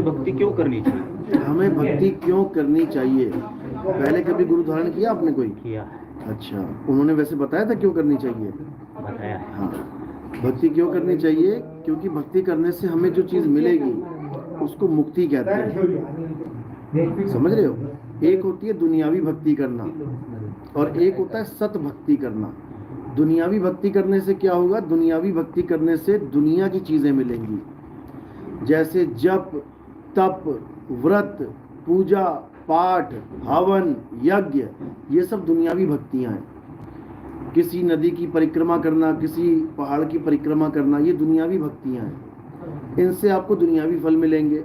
भक्ति क्यों करनी चाहिए? हमें भक्ति क्यों करनी चाहिए? पहले कभी गुरु धारण किया आपने कोई? किया। अच्छा, उन्होंने वैसे बताया था क्यों करनी चाहिए? बताया। हाँ, भक्ति क्यों करनी चाहिए? क्योंकि भक्ति करने से हमें जो चीज मिलेगी उसको मुक्ति कहते हैं। समझ रहे हो? एक होती है दुनियावी भक्ति करना और एक होता है सत भक्ति करना। दुनियावी भक्ति करने से क्या होगा? दुनियावी भक्ति करने से दुनिया की चीजें मिलेंगी, जैसे जप, तप, व्रत, पूजा, पाठ, हवन, यज्ञ, ये सब दुनियावी भक्तियां हैं। किसी नदी की परिक्रमा करना, किसी पहाड़ की परिक्रमा करना, ये दुनियावी भक्तियां हैं। इनसे आपको दुनियावी फल मिलेंगे।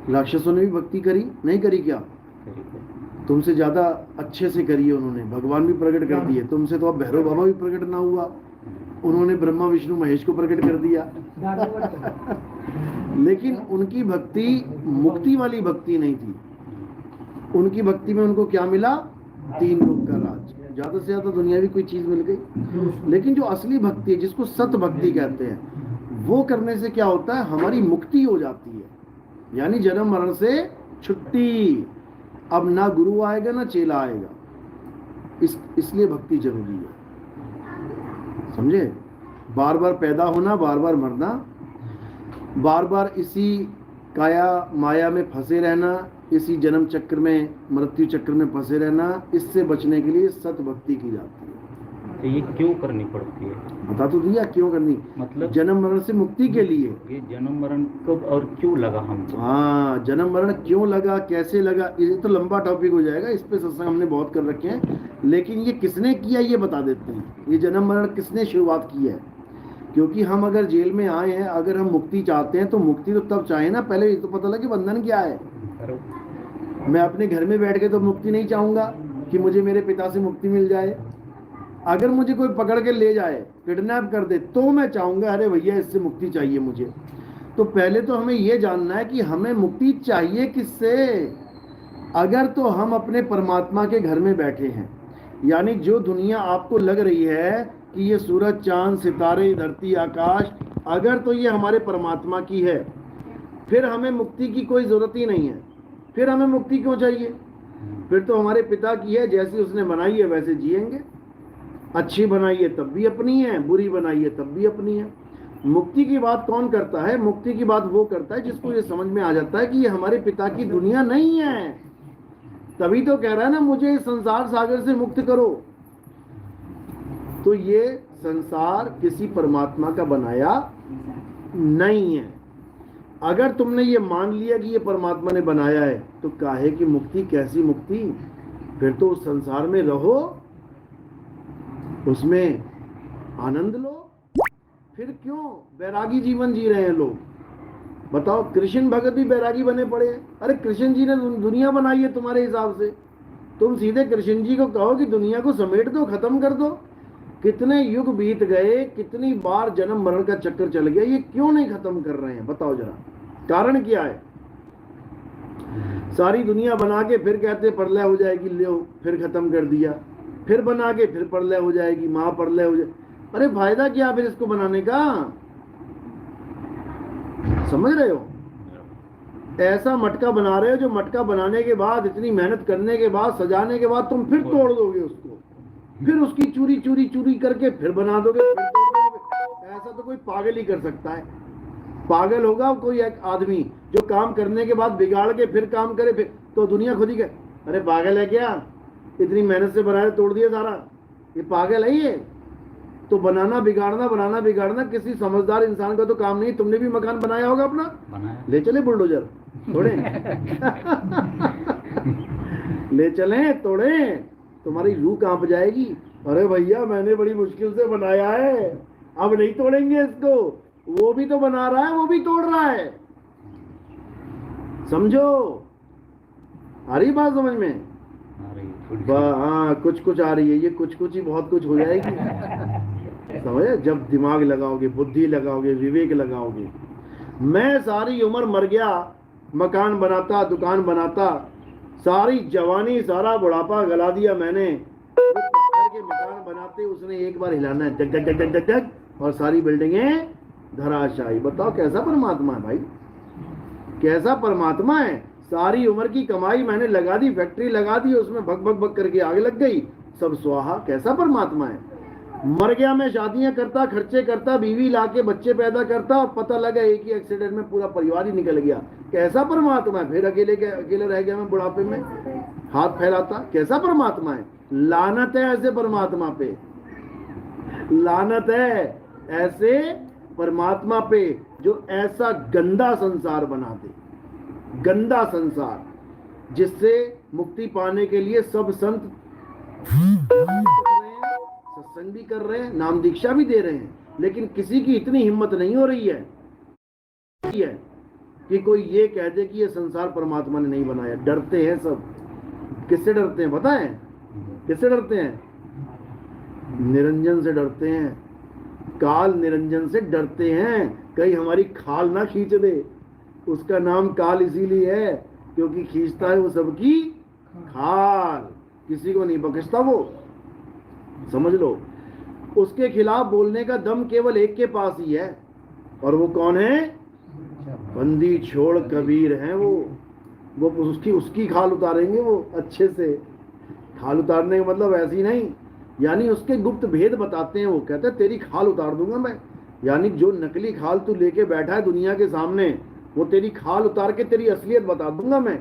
राक्षसों ने भी भक्ति करी, नहीं करी क्या? तुमसे ज्यादा अच्छे से करी है उन्होंने, भगवान भी प्रकट कर दिए। तुमसे तो अब भैरव बाबा भी प्रकट ना हुआ, उन्होंने ब्रह्मा विष्णु महेश को प्रकट कर दिया। लेकिन उनकी भक्ति मुक्ति वाली भक्ति नहीं थी। उनकी भक्ति में उनको क्या मिला? 3 लोक का राज, ज्यादा से ज्यादा दुनियावी कोई चीज मिल गई। लेकिन जो असली भक्ति है, जिसको सत भक्ति कहते हैं, वो करने से क्या होता है? हमारी मुक्ति हो जाती है, यानी जन्म मरण से छुट्टी। अब ना गुरु आएगा ना चेला आएगा। इसलिए भक्ति जरूरी है, समझे? बार बार पैदा होना, बार बार मरना, बार बार इसी काया माया में फंसे रहना, इसी जन्म चक्र में, मृत्यु चक्र में फंसे रहना, इससे बचने के लिए सत भक्ति की जाती है। तो ये क्यों करनी पड़ती है? बता तो दिया क्यों करनी। मतलब जन्म मरण से मुक्ति के लिए। ये जन्म मरण कब और क्यों लगा हमको? हाँ, जन्म मरण क्यों लगा, कैसे लगा, ये तो लंबा टॉपिक हो जाएगा। इस पे सत्संग हमने बहुत कर रखे हैं, लेकिन ये किसने किया ये बता देते हैं। ये जन्म मरण किसने शुरुआत की है? क्योंकि हम अगर जेल में आए हैं, अगर हम मुक्ति चाहते हैं, तो मुक्ति तो तब चाहे ना, पहले ये तो पता लगे बंधन क्या है। मैं अपने घर में बैठ के तो मुक्ति नहीं चाहूंगा कि मुझे मेरे पिता से मुक्ति मिल जाए। अगर मुझे कोई पकड़ के ले जाए, किडनैप कर दे, तो मैं चाहूंगा अरे भैया इससे मुक्ति चाहिए मुझे। तो पहले तो हमें ये जानना है कि हमें मुक्ति चाहिए किससे। अगर तो हम अपने परमात्मा के घर में बैठे हैं, यानी जो दुनिया आपको लग रही है कि ये सूरज, चांद, सितारे, धरती, आकाश, अगर तो ये हमारे परमात्मा की है, फिर हमें मुक्ति की कोई जरूरत ही नहीं है। फिर हमें मुक्ति क्यों चाहिए? फिर तो हमारे पिता की है, जैसी उसने बनाई है वैसे जिएंगे। अच्छी बनाई है तब भी अपनी है, बुरी बनाई है तब भी अपनी है। मुक्ति की बात कौन करता है? मुक्ति की बात वो करता है जिसको ये समझ में आ जाता है कि ये हमारे पिता की दुनिया नहीं है। तभी तो कह रहा है ना, मुझे इस संसार सागर से मुक्त करो। तो ये संसार किसी परमात्मा का बनाया नहीं है। अगर तुमने ये मान लिया कि ये परमात्मा ने बनाया है, तो काहे की मुक्ति, कैसी मुक्ति? फिर तो उस संसार में रहो, उसमें आनंद लो। फिर क्यों बैरागी जीवन जी रहे हैं लोग? बताओ, कृष्ण भगत भी बैरागी बने पड़े हैं। अरे कृष्ण जी ने दुनिया बनाई है तुम्हारे हिसाब से, तुम सीधे कृष्ण जी को कहो कि दुनिया को समेट दो, खत्म कर दो। कितने युग बीत गए, कितनी बार जन्म मरण का चक्कर चल गया, ये क्यों नहीं खत्म कर रहे हैं? बताओ जरा, कारण क्या है? सारी दुनिया बना के फिर कहते प्रलय हो जाएगी, लो फिर खत्म कर दिया। फिर बना के फिर प्रलय हो जाएगी, महाप्रलय हो जाए। अरे फायदा क्या फिर इसको बनाने का? समझ रहे हो? ऐसा मटका बना रहे हो जो मटका बनाने के बाद, इतनी मेहनत करने के बाद, सजाने के बाद तुम फिर तोड़ दोगे उसको, फिर उसकी चूरी चूरी चूरी करके फिर बना दोगे, फिर तोड़ दोगे। ऐसा तो कोई पागल ही कर सकता है। पागल होगा कोई एक आदमी जो काम करने के बाद बिगाड़ के फिर काम करे, फिर तो दुनिया खुद ही कहे अरे पागल है क्या, इतनी मेहनत से बनाया तोड़ दिया सारा, ये पागल है ये। तो बनाना बिगाड़ना किसी समझदार इंसान का तो काम नहीं। तुमने भी मकान बनाया होगा अपना, ले चले बुलडोजर तोड़े ले चले तोड़े, तुम्हारी रूह कांप जाएगी। अरे भैया मैंने बड़ी मुश्किल से बनाया है, अब नहीं तोड़ेंगे इसको। वो भी तो बना रहा है, वो भी तोड़ रहा है। समझो, आ रही बात समझ में? हाँ, कुछ कुछ आ रही है, ये कुछ कुछ ही बहुत कुछ हो जाएगी। समझे? जब दिमाग लगाओगे, बुद्धि लगाओगे, विवेक लगाओगे। मैं सारी उम्र मर गया, मकान बनाता, दुकान बनाता, सारी जवानी, सारा बुढ़ापा गला दिया मैंने। पत्थर के मकान बनाते उसने एक बार हिलाना है, टक टक टक टक, और सारी बिल्डिंगें धराशायी। बताओ कैसा परमात्मा है भाई? कैसा परमात्मा है। सारी उम्र की कमाई मैंने लगा दी, फैक्ट्री लगा दी, उसमें भग भग भग करके आग लग गई, सब स्वाहा। कैसा परमात्मा है। मर गया मैं, शादियां करता, खर्चे करता, बीवी लाके बच्चे पैदा करता, और पता लगा एक ही एक्सीडेंट में पूरा परिवार ही निकल गया। कैसा परमात्मा है। फिर अकेले रह गया मैं बुढ़ापे में, हाथ फैलाता। कैसा परमात्मा है। लानत है ऐसे परमात्मा पे, लानत है ऐसे परमात्मा पे जो ऐसा गंदा संसार बना दे। गंदा संसार जिससे मुक्ति पाने के लिए सब संत सत्संग भी कर रहे हैं, नाम दीक्षा भी दे रहे हैं, लेकिन किसी की इतनी हिम्मत नहीं हो रही है कि कोई ये कह दे कि ये संसार परमात्मा ने नहीं बनाया। डरते हैं सब। किससे डरते हैं पता है? किससे डरते हैं? निरंजन से डरते हैं, काल निरंजन से डरते हैं। कहीं हमारी खाल ना खींच दे। उसका नाम काल इसीलिए है क्योंकि खींचता है वो सबकी खाल, किसी को नहीं बख्शता वो, समझ लो। उसके खिलाफ बोलने का दम केवल एक के पास ही है, और वो कौन है? बंदी छोड़ कबीर हैं वो उसकी खाल उतारेंगे वो अच्छे से। खाल उतारने का मतलब ऐसी नहीं, यानी उसके गुप्त भेद बताते हैं। वो कहते हैं तेरी खाल उतार दूंगा मैं, यानी जो नकली खाल तू लेके बैठा है दुनिया के सामने, वो तेरी खाल उतार के तेरी असलियत बता दूंगा मैं।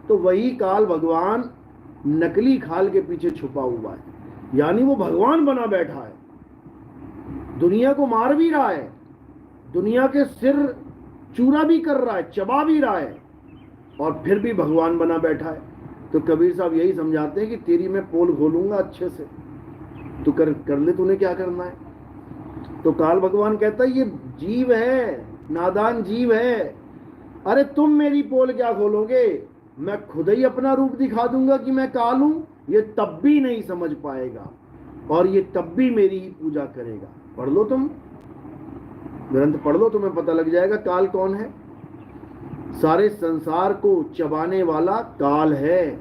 तो वही काल भगवान नकली खाल के पीछे छुपा हुआ है, यानी वो भगवान बना बैठा है, दुनिया को मार भी रहा है, दुनिया के सिर चूरा भी कर रहा है, चबा भी रहा है, और फिर भी भगवान बना बैठा है। तो कबीर साहब यही समझाते हैं कि तेरी मैं पोल खोलूंगा अच्छे से, तू कर ले, तूने क्या करना है। तो काल भगवान कहता है ये जीव है, नादान जीव है। अरे तुम मेरी पोल क्या खोलोगे, मैं खुद ही अपना रूप दिखा दूंगा कि मैं काल हूं, ये तब भी नहीं समझ पाएगा, और ये तब भी मेरी ही पूजा करेगा। पढ़ लो, तुम ग्रंथ पढ़ लो, तुम्हें पता लग जाएगा काल कौन है। सारे संसार को चबाने वाला काल है,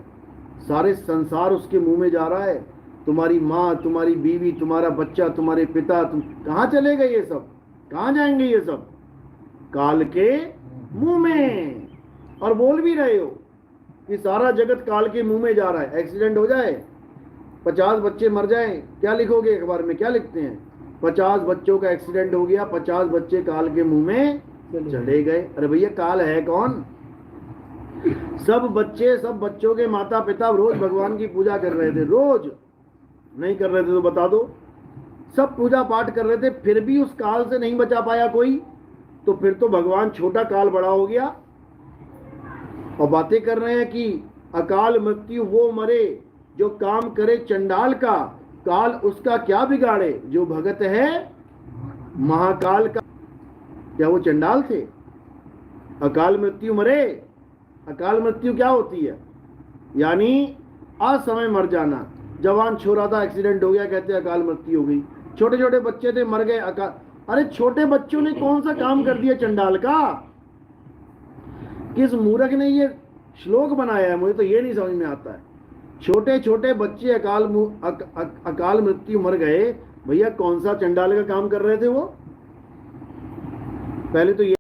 सारे संसार उसके मुंह में जा रहा है। तुम्हारी माँ, तुम्हारी बीवी, तुम्हारा बच्चा, तुम्हारे पिता, तुम कहाँ चले गए? ये सब कहाँ जाएंगे? ये सब काल के मुंह में। और बोल भी रहे हो कि सारा जगत काल के मुंह में जा रहा है। एक्सीडेंट हो जाए, 50 बच्चे मर जाएं, क्या लिखोगे अखबार में? क्या लिखते हैं? 50 बच्चों का एक्सीडेंट हो गया, 50 बच्चे काल के मुंह में चले गए। अरे भैया काल है कौन? सब बच्चों के माता पिता रोज भगवान की पूजा कर रहे थे। रोज नहीं कर रहे थे तो बता दो। सब पूजा पाठ कर रहे थे, फिर भी उस काल से नहीं बचा पाया कोई, तो फिर तो भगवान छोटा, काल बड़ा हो गया। और बातें कर रहे हैं कि अकाल मृत्यु वो मरे जो काम करे चंडाल का, काल उसका क्या बिगाड़े जो भगत है महाकाल का। क्या वो चंडाल थे? अकाल मृत्यु मरे। अकाल मृत्यु क्या होती है? यानी असमय मर जाना। जवान छोरा था, एक्सीडेंट हो गया, कहते अकाल मृत्यु हो गई। छोटे छोटे बच्चे थे, मर गए, अकाल। अरे छोटे बच्चों ने कौन सा काम कर दिया चंडाल का? किस मूर्ख ने ये श्लोक बनाया है? मुझे तो ये नहीं समझ में आता है। छोटे छोटे बच्चे अकाल मृत्यु मर गए, भैया कौन सा चंडाल का काम कर रहे थे वो? पहले तो ये